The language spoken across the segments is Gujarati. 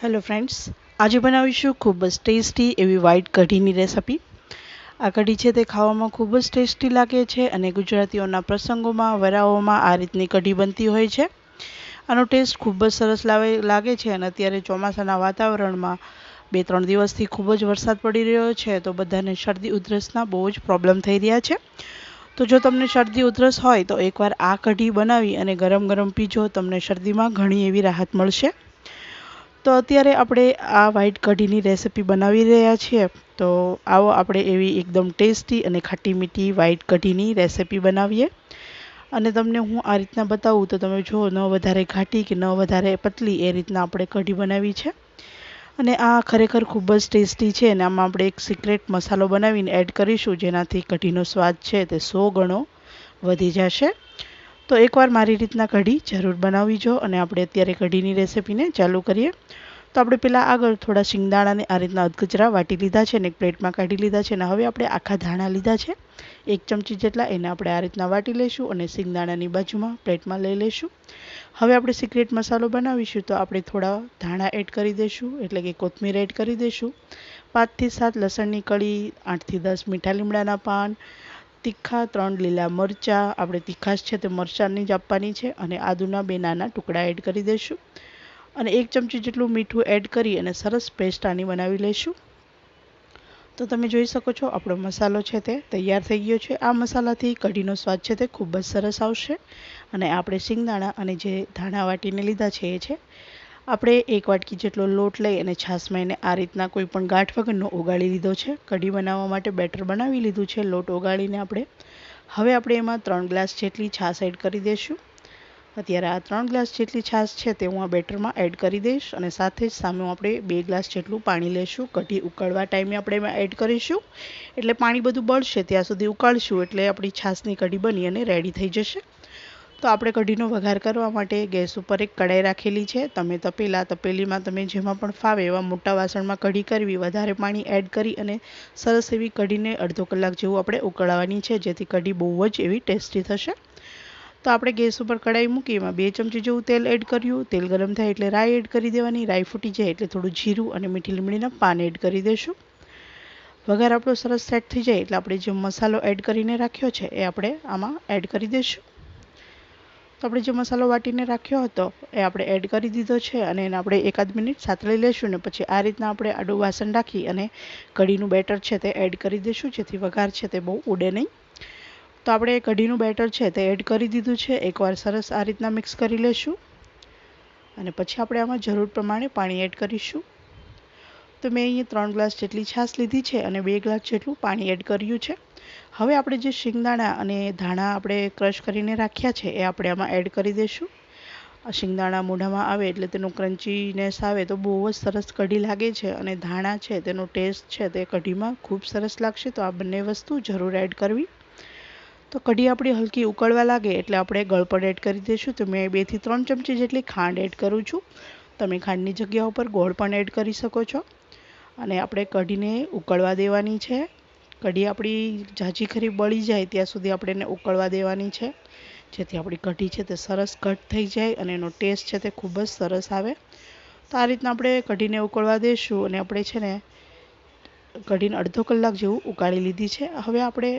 હેલો ફ્રેન્ડ્સ, આજે બનાવીશું ખૂબ જ ટેસ્ટી એવી વ્હાઈટ કઢીની રેસિપી। આ કઢી છે તે ખાવામાં ખૂબ જ ટેસ્ટી લાગે છે અને ગુજરાતીઓના પ્રસંગોમાં વરાઓમાં આ રીતની કઢી બનતી હોય છે। આનો ટેસ્ટ ખૂબ જ સરસ લાગે છે અને અત્યારે ચોમાસાના વાતાવરણમાં 2-3 દિવસથી ખૂબ જ વરસાદ પડી રહ્યો છે તો બધાને શરદી ઉધરસના બહુ જ પ્રોબ્લેમ થઈ રહ્યા છે। તો જો તમને શરદી ઉધરસ હોય તો એકવાર આ કઢી બનાવી અને ગરમ ગરમ પીજો, તમને શરદીમાં ઘણી એવી રાહત મળશે। તો અત્યારે આપણે આ વ્હાઈટ કઢીની રેસિપી બનાવી રહ્યા છીએ। તો આવો આપણે એવી એકદમ ટેસ્ટી અને ખાટી મીઠી વ્હાઈટ કઢીની રેસિપી બનાવીએ। અને તમને હું આ રીતના બતાવું તો તમે જો ન વધારે ઘાટી કે ન વધારે પતલી એ રીતના આપણે કઢી બનાવી છે। અને આ ખરેખર ખૂબ જ ટેસ્ટી છે અને આમાં આપણે એક સિક્રેટ મસાલો બનાવીને એડ કરીશું જેનાથી કઢીનો સ્વાદ છે તે 100 ગણો વધી જશે। તો એકવાર મારી રીતના કઢી જરૂર બનાવી જો અને આપણે અત્યારે કઢીની રેસિપીને ચાલુ કરીએ। તો આપણે પહેલાં આગળ થોડા શિંગદાણાને આ રીતના અધકચરા વાટી લીધા છે અને એક પ્લેટમાં કાઢી લીધા છે અને હવે આપણે આખા ધાણા લીધા છે 1 ચમચી જેટલા, એને આપણે આ રીતના વાટી લઈશું અને શિંગદાણાની બાજુમાં પ્લેટમાં લઈ લઈશું। હવે આપણે સિક્રેટ મસાલો બનાવીશું તો આપણે થોડા ધાણા એડ કરી દઈશું, એટલે કે કોથમીર એડ કરી દઈશું। 5 થી 7 લસણની કળી, 8 થી 10 મીઠા લીમડાના પાન, તીખા 3 લીલા મરચાં, આપણે તીખાશ છે તે મરચાંની જ આપવાની છે અને આદુના 2 નાના ટુકડા એડ કરી દઈશું અને 1 ચમચી જેટલું મીઠું એડ કરી અને સરસ પેસ્ટ આની બનાવી લઈશું। તો તમે જોઈ શકો છો આપણો મસાલો છે તે તૈયાર થઈ ગયો છે। આ મસાલાથી કઢીનો સ્વાદ છે તે ખૂબ જ સરસ આવશે અને આપણે શિંગદાણા અને જે ધાણા વાટીને લીધા છે એ છે। આપણે 1 વાટકી જેટલો લોટ લઈ અને છાશમાં એને આ રીતના કોઈ પણ ગાંઠ વગરનો ઓગાળી લીધો છે। કઢી બનાવવા માટે બેટર બનાવી લીધું છે લોટ ઓગાળીને આપણે। હવે આપણે એમાં 3 ગ્લાસ જેટલી છાશ એડ કરી દઈશું। અત્યારે આ 3 ગ્લાસ જેટલી છાશ છે તે હું આ બેટરમાં એડ કરી દઈશ અને સાથે જ સામે આપણે 2 ગ્લાસ જેટલું પાણી લેશું। કઢી ઉકળવા ટાઈમે આપણે એમાં એડ કરીશું, એટલે પાણી બધું બળશે ત્યાં સુધી ઉકાળશું એટલે આપણી છાશની કઢી બની અને રેડી થઈ જશે। તો આપણે કઢીનો વઘાર કરવા માટે ગેસ ઉપર એક કઢાઈ રાખેલી છે। તમે તપેલીમાં તમે જેમાં પણ ફાવે એવા મોટા વાસણમાં કઢી કરવી, વધારે પાણી એડ કરી અને સરસ એવી કઢીને અડધો કલાક જેવું આપણે ઉકળવાની છે જેથી કઢી બહુ જ એવી ટેસ્ટી થશે। તો આપણે ગેસ ઉપર કઢાઈ મૂકી એમાં 2 ચમચી જેવું તેલ એડ કર્યું। તેલ ગરમ થાય એટલે રાઈ એડ કરી દેવાની, રાઈ ફૂટી જાય એટલે થોડું જીરું અને મીઠી લીમડીના પાન એડ કરી દઈશું। વઘાર આપણો સરસ સેટ થઈ જાય એટલે આપણે જે મસાલો એડ કરીને રાખ્યો છે એ આપણે આમાં એડ કરી દઈશું। તો આપણે જે મસાલો વાટીને રાખ્યો હતો એ આપણે એડ કરી દીધો છે અને એને આપણે 1-8 મિનિટ સાતળી લઈશું ને પછી આ રીતના આપણે આડું વાસણ રાખી અને કઢીનું બેટર છે તે એડ કરી દઈશું જેથી વઘાર છે તે બહુ ઉડે નહીં। તો આપણે કઢીનું બેટર છે તે એડ કરી દીધું છે। એકવાર સરસ આ રીતના મિક્સ કરી લઈશું અને પછી આપણે આમાં જરૂર પ્રમાણે પાણી એડ કરીશું। તો મેં અહીંયા 3 ગ્લાસ જેટલી છાશ લીધી છે અને 2 ગ્લાસ જેટલું પાણી એડ કર્યું છે। હવે આપણે જે શિંગદાણા અને ધાણા આપણે ક્રશ કરીને રાખ્યા છે એ આપણે આમાં એડ કરી દઈશું। શિંગદાણા મોઢામાં આવે એટલે તેનો ક્રન્ચીનેસ આવે તો બહુ જ સરસ કઢી લાગે છે અને ધાણા છે તેનો ટેસ્ટ છે તે કઢીમાં ખૂબ સરસ લાગશે। તો આ બંને વસ્તુ જરૂર એડ કરવી। તો કઢી આપણી હલકી ઉકળવા લાગે એટલે આપણે ગળપણ એડ કરી દઈશું। તો મેં 2 થી 3 ચમચી જેટલી ખાંડ એડ કરું છું। તમે ખાંડની જગ્યા ઉપર ગોળ પણ એડ કરી શકો છો અને આપણે કઢીને ઉકળવા દેવાની છે। કઢી આપણી ઝાઝી ખરી બળી જાય ત્યાં સુધી આપણે એને ઉકળવા દેવાની છે જેથી આપણી કઢી છે તે સરસ ઘટ થઈ જાય અને એનો ટેસ્ટ છે તે ખૂબ જ સરસ આવે। તો આ રીતના આપણે કઢીને ઉકળવા દઈશું અને આપણે છે ને કઢીને અડધો કલાક જેવું ઉકાળી લીધી છે। હવે આપણે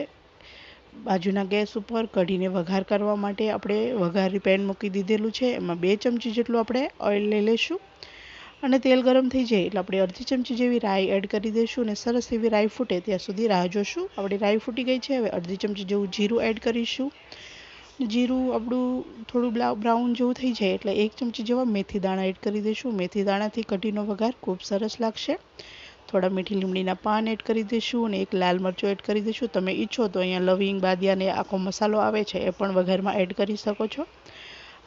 બાજુના ગેસ ઉપર કઢીને વઘાર કરવા માટે આપણે વઘારી પેન મૂકી દીધેલું છે। એમાં 2 ચમચી જેટલું આપણે ઓઇલ લઈ લઈશું અને તેલ ગરમ થઈ જાય એટલે આપણે અડધી ચમચી જેવી રાઈ એડ કરી દઈશું અને સરસ એવી રાઈ ફૂટે ત્યાં સુધી રાહ જોશું। આપણી રાઈ ફૂટી ગઈ છે। હવે અડધી ચમચી જેવું જીરું એડ કરીશું। જીરું આપણું થોડું બ્રાઉન જેવું થઈ જાય એટલે 1 ચમચી જેવા મેથી દાણા એડ કરી દઈશું। મેથી દાણાથી કઢીનો વઘાર ખૂબ સરસ લાગશે। થોડા મીઠી લીમડીના પાન એડ કરી દઈશું અને એક લાલ મરચું એડ કરી દઈશું। તમે ઈચ્છો તો અહીંયા લવિંગ, બાદિયા ને આખો મસાલો આવે છે એ પણ વઘારમાં એડ કરી શકો છો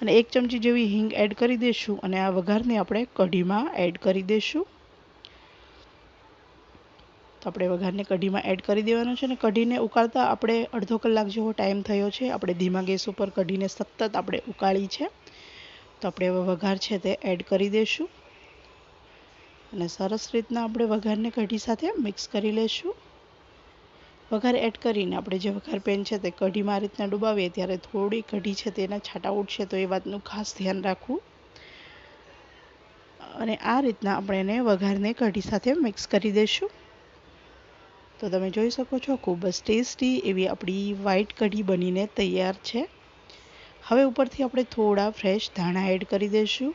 અને 1 ચમચી જેવી હિંગ એડ કરી દઈશું અને આ વઘારને આપણે કઢીમાં એડ કરી દઈશું। તો આપણે વઘારને કઢીમાં એડ કરી દેવાનો છે અને કઢીને ઉકાળતા આપણે અડધો કલાક જેવો ટાઈમ થયો છે। આપણે ધીમા ગેસ ઉપર કઢીને સતત આપણે ઉકાળી છે। તો આપણે હવે વઘાર છે તે એડ કરી દઈશું અને સરસ રીતના આપણે વઘારને કઢી સાથે મિક્સ કરી લઈશું। વઘાર એડ કરીને આપણે જે વઘાર પેન છે તે કઢીમાં આ રીતના ડુબાવીએ ત્યારે થોડી કઢી છે તેના છાંટા ઉઠશે તો એ વાતનું ખાસ ધ્યાન રાખવું। અને આ રીતના આપણે એને વઘારને કઢી સાથે મિક્સ કરી દઈશું। તો તમે જોઈ શકો છો ખૂબ જ ટેસ્ટી એવી આપણી વ્હાઈટ કઢી બનીને તૈયાર છે। હવે ઉપરથી આપણે થોડા ફ્રેશ ધાણા એડ કરી દઈશું।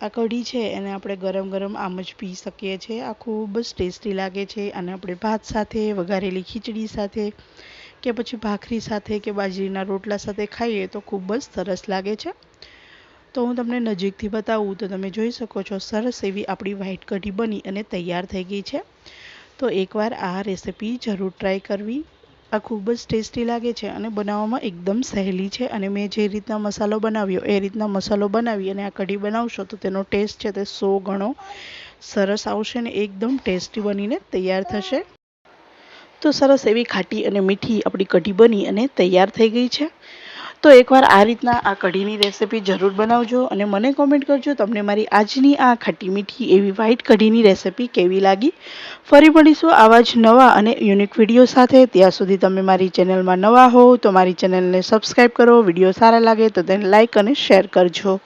આ કઢી છે એને આપણે ગરમ ગરમ આમ જ પી શકીએ છીએ। આ ખૂબ જ ટેસ્ટી લાગે છે અને આપણે ભાત સાથે, વઘારેલી ખીચડી સાથે કે પછી ભાખરી સાથે કે બાજરીના રોટલા સાથે ખાઈએ તો ખૂબ જ સરસ લાગે છે। તો હું તમને નજીકથી બતાવું તો તમે જોઈ શકો છો સરસ એવી આપણી વ્હાઈટ કઢી બની અને તૈયાર થઈ ગઈ છે। તો એકવાર આ રેસીપી જરૂર ટ્રાય કરવી। આ ખૂબ જ ટેસ્ટી લાગે છે અને બનાવવામાં એકદમ સહેલી છે અને મેં જે રીતના મસાલો બનાવ્યો એ રીતના મસાલો બનાવી અને આ કઢી બનાવશો તો તેનો ટેસ્ટ છે તે 100 ગણો સરસ આવશે અને એકદમ ટેસ્ટી બનીને તૈયાર થશે। તો સરસ એવી ખાટી અને મીઠી આપણી કઢી બની અને તૈયાર થઈ ગઈ છે। તો એકવાર આ રીતના આ કઢીની રેસીપી જરૂર બનાવજો અને મને કોમેન્ટ કરજો તમને મારી આજની આ ખાટી મીઠી એવી વ્હાઈટ કઢીની રેસીપી કેવી લાગી। ફરી મળીશું આવા જ નવા અને યુનિક વિડીયો સાથે। ત્યાં સુધી તમે મારી ચેનલમાં નવા હો તો મારી ચેનલને સબસ્ક્રાઈબ કરો। વિડીયો સારા લાગે તો તેને લાઈક અને શેર કરજો।